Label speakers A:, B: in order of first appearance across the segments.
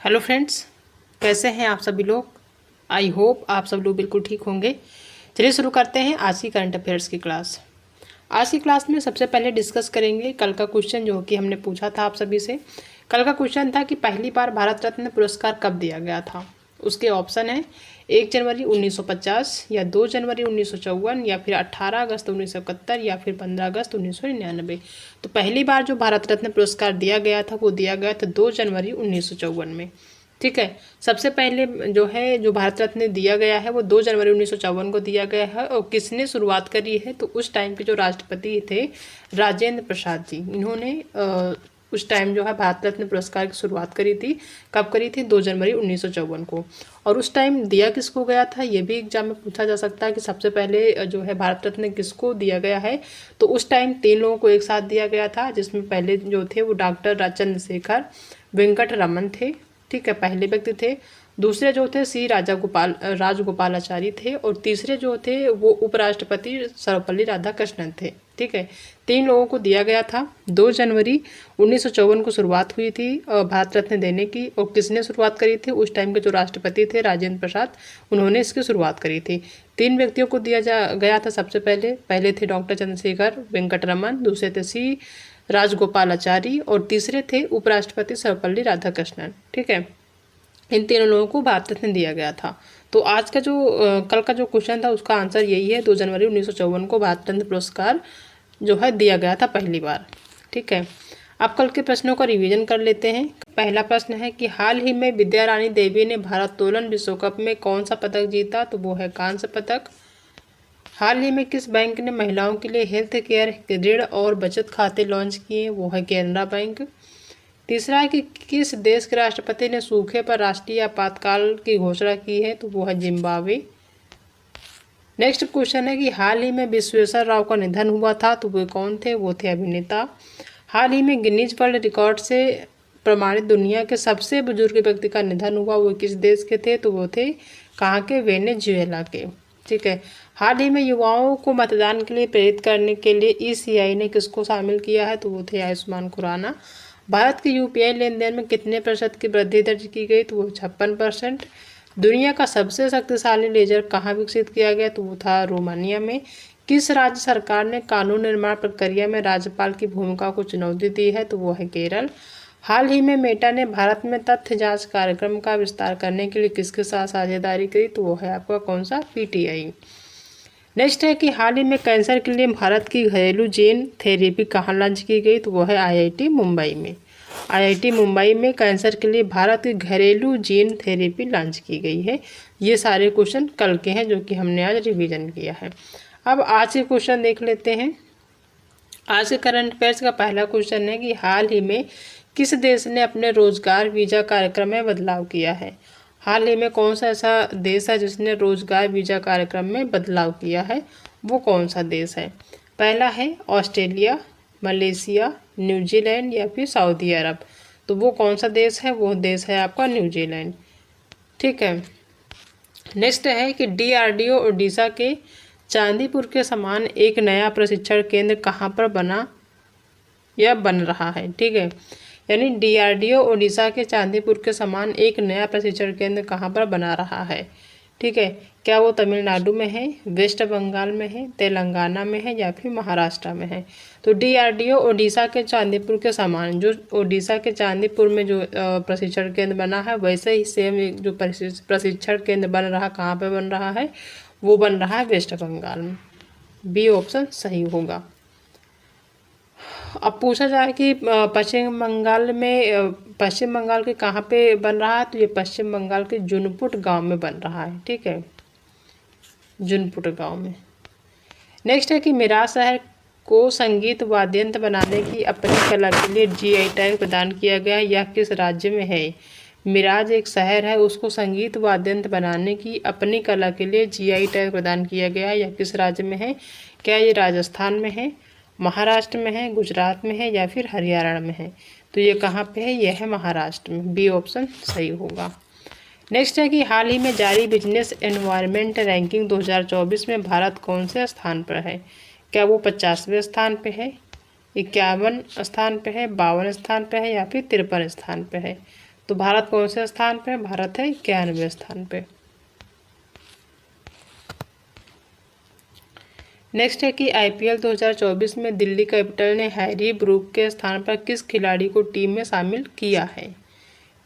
A: Hello friends, कैसे हैं आप सभी लोग। आई होप आप सब लोग बिल्कुल ठीक होंगे। चलिए शुरू करते हैं आज की करंट अफेयर्स की क्लास। आज की क्लास में सबसे पहले डिस्कस करेंगे कल का क्वेश्चन जो कि हमने पूछा था आप सभी से। कल का क्वेश्चन था कि पहली बार भारत रत्न पुरस्कार कब दिया गया था। उसके ऑप्शन है 1 जनवरी 1950 या 2 जनवरी 1954 या फिर 18 अगस्त 1971 या फिर 15 अगस्त 1999। तो पहली बार जो भारत रत्न पुरस्कार दिया गया था वो दिया गया था 2 जनवरी 1954 में। ठीक है, सबसे पहले जो भारत रत्न दिया गया है वो 2 जनवरी 1954 को दिया गया है। और किसने शुरुआत करी है तो उस टाइम के जो राष्ट्रपति थे राजेंद्र प्रसाद जी, इन्होंने उस टाइम जो है भारत रत्न पुरस्कार की शुरुआत करी थी। कब करी थी? 2 जनवरी 1954 को। और उस टाइम दिया किसको गया था ये भी एग्जाम में पूछा जा सकता है कि सबसे पहले जो है भारत रत्न किसको दिया गया है। तो उस टाइम 3 लोगों को एक साथ दिया गया था, जिसमें पहले जो थे वो डॉक्टर चंद्रशेखर वेंकट रमन थे। ठीक है, पहले व्यक्ति थे। दूसरे जो थे सी राजगोपालाचारी थे। और तीसरे जो थे वो उपराष्ट्रपति सर्वपल्ली राधाकृष्णन थे। ठीक है, 3 लोगों को दिया गया था। 2 जनवरी 1954 को शुरुआत हुई थी भारत रत्न देने की। और किसने शुरुआत करी थी? उस टाइम के जो राष्ट्रपति थे राजेंद्र प्रसाद, उन्होंने इसकी शुरुआत करी थी। 3 व्यक्तियों को दिया गया था। सबसे पहले थे डॉक्टर चंद्रशेखर वेंकट रमन, दूसरे थे सी राजगोपालाचारी और तीसरे थे उपराष्ट्रपति सर्वपल्ली राधाकृष्णन। ठीक है, इन तीनों लोगों को भारत रत्न दिया गया था। तो आज का जो कल का जो क्वेश्चन था उसका आंसर यही है, 2 जनवरी 1954 को भारत रत्न पुरस्कार जो है दिया गया था पहली बार। ठीक है, अब कल के प्रश्नों का रिवीजन कर लेते हैं। पहला प्रश्न है कि हाल ही में विद्या रानी देवी ने भारोत्तोलन विश्व कप में कौन सा पदक जीता? तो वो है कांस्य पदक। हाल ही में किस बैंक ने महिलाओं के लिए हेल्थ केयर ऋण और बचत खाते लॉन्च किए? वो है केनरा बैंक। तीसरा है कि किस देश के राष्ट्रपति ने सूखे पर राष्ट्रीय आपातकाल की घोषणा की है? तो वो है जिम्बाब्वे। नेक्स्ट क्वेश्चन है कि हाल ही में विश्वेश्वर राव का निधन हुआ था, तो वो कौन थे? वो थे अभिनेता। हाल ही में गिनीज वर्ल्ड रिकॉर्ड से प्रमाणित दुनिया के सबसे बुजुर्ग व्यक्ति का निधन हुआ, वो किस देश के थे? तो वो थे कहाँ के? वेनेजुएला के। ठीक है, हाल ही में युवाओं को मतदान के लिए प्रेरित करने के लिए ईसीआई ने किसको शामिल किया है? तो वो थे आयुष्मान खुराना। भारत के यूपीआई लेन देन में कितने प्रतिशत की वृद्धि दर्ज की गई? तो वो 56%। दुनिया का सबसे शक्तिशाली लेजर कहाँ विकसित किया गया? तो वो था रोमानिया में। किस राज्य सरकार ने कानून निर्माण प्रक्रिया में राज्यपाल की भूमिका को चुनौती दी है? तो वो है केरल। हाल ही में मेटा ने भारत में तथ्य जांच कार्यक्रम का विस्तार करने के लिए किसके साथ साझेदारी करी? तो वो है आपका कौन सा? पीटीआई। नेक्स्ट है कि हाल ही में कैंसर के लिए भारत की घरेलू जीन थेरेपी कहाँ लॉन्च की गई? तो वो है आईआईटी मुंबई में। आईआईटी मुंबई में कैंसर के लिए भारत की घरेलू जीन थेरेपी लॉन्च की गई है। ये सारे क्वेश्चन कल के हैं जो कि हमने आज रिवीजन किया है। अब आज के क्वेश्चन देख लेते हैं। आज के करंट अफेयर्स का पहला क्वेश्चन है कि हाल ही में किस देश ने अपने रोजगार वीजा कार्यक्रम में बदलाव किया है? हाल ही में कौन सा ऐसा देश है जिसने रोजगार वीजा कार्यक्रम में बदलाव किया है? वो कौन सा देश है? पहला है ऑस्ट्रेलिया, मलेशिया, न्यूजीलैंड या फिर सऊदी अरब। तो वो कौन सा देश है? वो देश है आपका न्यूजीलैंड। ठीक है, नेक्स्ट है कि डीआरडीओ ओडिशा के चांदीपुर के समान एक नया प्रशिक्षण केंद्र कहाँ पर बना या बन रहा है? ठीक है, यानी डीआरडीओ ओडिशा के चांदीपुर के समान एक नया प्रशिक्षण केंद्र कहाँ पर बना रहा है? ठीक है, क्या वो तमिलनाडु में है, वेस्ट बंगाल में है, तेलंगाना में है या फिर महाराष्ट्र में है? तो डीआरडीओ ओडिशा के चांदीपुर के समान, जो ओडिशा के चांदीपुर में जो प्रशिक्षण केंद्र बना है वैसे ही सेम जो प्रशिक्षण केंद्र बन रहा, कहाँ पे बन रहा है? वो बन रहा है वेस्ट बंगाल में। बी ऑप्शन सही होगा। अब पूछा जाए कि पश्चिम बंगाल के कहाँ पे बन रहा है? तो ये पश्चिम बंगाल के जुनपुट गांव में बन रहा है। ठीक है, जुनपुट गांव में। नेक्स्ट है कि मिराज शहर को संगीत वाद्ययंत्र बनाने की अपनी कला के लिए जीआई टैग प्रदान किया गया है। यह किस राज्य में है? मिराज एक शहर है, उसको संगीत वाद्ययंत्र बनाने की अपनी कला के लिए जीआई टैग प्रदान किया गया है। यह किस राज्य में है? क्या ये राजस्थान में है, महाराष्ट्र में है, गुजरात में है या फिर हरियाणा में है? तो ये कहाँ पे है? यह है महाराष्ट्र में। बी ऑप्शन सही होगा। नेक्स्ट है कि हाल ही में जारी बिजनेस एनवायरनमेंट रैंकिंग 2024 में भारत कौन से स्थान पर है? क्या वो 50वें स्थान पे है, 51 स्थान पे है, 52 स्थान पे है या फिर 53 स्थान पे है? तो भारत कौन से स्थान पे? भारत है 91वें स्थान पे। नेक्स्ट है कि आईपीएल 2024 में दिल्ली कैपिटल ने हैरी ब्रूक के स्थान पर किस खिलाड़ी को टीम में शामिल किया है?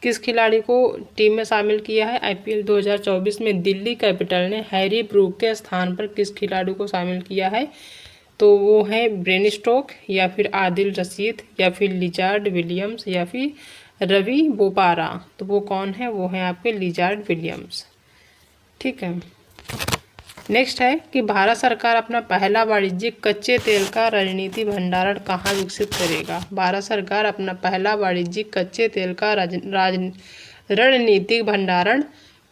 A: किस खिलाड़ी को टीम में शामिल किया है? आईपीएल 2024 में दिल्ली कैपिटल ने हैरी ब्रूक के स्थान पर किस खिलाड़ी को शामिल किया है? तो वो है ब्रेन स्टोक, या फिर आदिल रशीद, या फिर लिजार्ड विलियम्स, या फिर रवि बोपारा। तो वो कौन है? वो है आपके लिजार्ड विलियम्स। ठीक है। नेक्स्ट है कि भारत सरकार अपना पहला वाणिज्यिक कच्चे तेल का रणनीति भंडारण कहाँ विकसित करेगा? भारत सरकार अपना पहला वाणिज्यिक कच्चे तेल का रणनीतिक भंडारण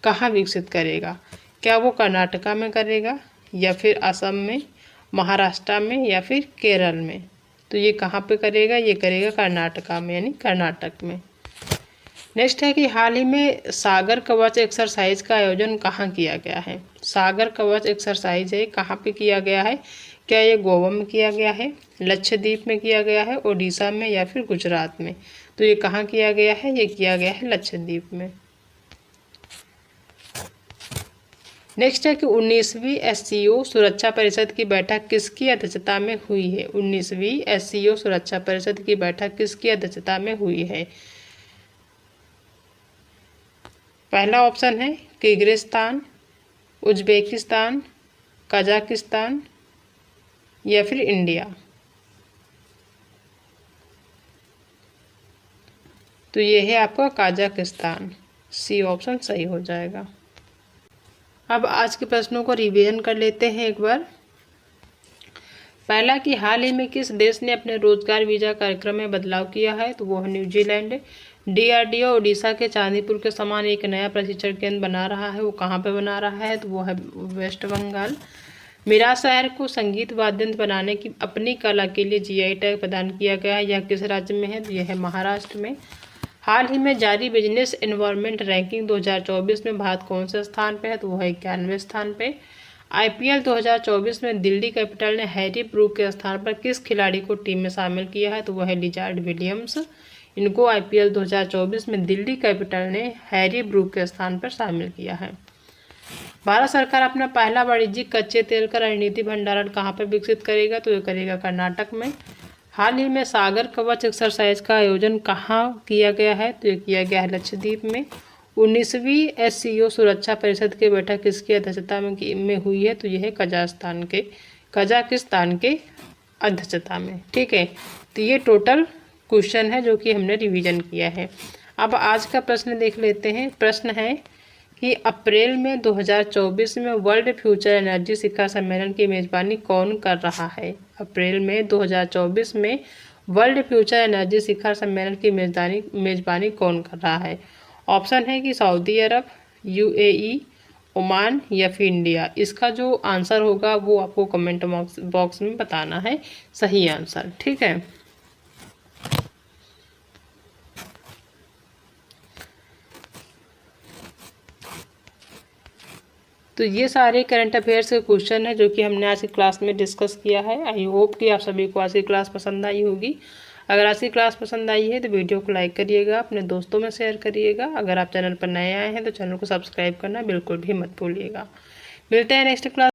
A: कहाँ विकसित करेगा? क्या वो कर्नाटका में करेगा, या फिर असम में, महाराष्ट्र में, या फिर केरल में? तो ये कहाँ पे करेगा? ये करेगा कर्नाटका में, यानी कर्नाटक में। नेक्स्ट है कि हाल ही में सागर कवच एक्सरसाइज का आयोजन कहाँ किया गया है? सागर कवच एक्सरसाइज है कहाँ पे किया गया है? क्या ये गोवा में किया गया है, लक्षद्वीप में किया गया है, ओडिशा में, या फिर गुजरात में? तो ये कहाँ किया गया है? ये किया गया है लक्षद्वीप में। नेक्स्ट है कि 19वीं एससीओ सुरक्षा परिषद की बैठक किसकी अध्यक्षता में हुई है? 19वीं एससीओ सुरक्षा परिषद की बैठक किसकी अध्यक्षता में हुई है? पहला ऑप्शन है किर्गिस्तान, उज्बेकिस्तान, कजाकिस्तान, या फिर इंडिया। तो ये है आपका कजाकिस्तान। सी ऑप्शन सही हो जाएगा। अब आज के प्रश्नों को रिवीजन कर लेते हैं एक बार। पहला कि हाल ही में किस देश ने अपने रोजगार वीजा कार्यक्रम में बदलाव किया है? तो वो है न्यूजीलैंड। डीआरडीओ ओडिशा के चांदीपुर के समान एक नया प्रशिक्षण केंद्र बना रहा है। वो कहाँ पे बना रहा है? तो वो है वेस्ट बंगाल। मिराज शहर को संगीत वाद्य यंत्र बनाने की अपनी कला के लिए जीआई टैग प्रदान किया गया है। यह किस राज्य में है? तो यह है महाराष्ट्र में। हाल ही में जारी बिजनेस एनवायरनमेंट रैंकिंग 2024 में भारत कौन से स्थान पे है? तो वह 91वें स्थान पे। आईपीएल 2024 में दिल्ली कैपिटल ने हैरी ब्रूक के स्थान पर किस खिलाड़ी को टीम में शामिल किया है? तो वह है लिजार्ड विलियम्स। इनको आईपीएल 2024 में दिल्ली कैपिटल ने हैरी ब्रूक के स्थान पर शामिल किया है। भारत सरकार अपना पहला वाणिज्यिक कच्चे तेल का रणनीति भंडारण कहाँ पर विकसित करेगा? तो ये करेगा कर्नाटक में। हाल ही में सागर कवच एक्सरसाइज का आयोजन कहाँ किया गया है? तो ये किया गया है लक्षद्वीप में। 19वीं एससीओ सुरक्षा परिषद की बैठक किसकी अध्यक्षता में हुई है? तो यह है कजाकिस्तान के अध्यक्षता में। ठीक है। तो ये टोटल क्वेश्चन है जो कि हमने रिवीजन किया है। अब आज का प्रश्न देख लेते हैं। प्रश्न है कि अप्रैल में 2024 में वर्ल्ड फ्यूचर एनर्जी शिखर सम्मेलन की मेजबानी कौन कर रहा है? अप्रैल में 2024 में वर्ल्ड फ्यूचर एनर्जी शिखर सम्मेलन की मेजबानी कौन कर रहा है? ऑप्शन है कि सऊदी अरब, यूएई, ओमान, या फिर इंडिया। इसका जो आंसर होगा वो आपको कमेंट बॉक्स में बताना है सही आंसर। ठीक है। तो ये सारे करंट अफेयर्स के क्वेश्चन है जो कि हमने आज की क्लास में डिस्कस किया है। आई होप कि आप सभी को आज की क्लास पसंद आई होगी। अगर आज की क्लास पसंद आई है तो वीडियो को लाइक करिएगा, अपने दोस्तों में शेयर करिएगा। अगर आप चैनल पर नए आए हैं तो चैनल को सब्सक्राइब करना बिल्कुल भी मत भूलिएगा। मिलते हैं नेक्स्ट क्लास।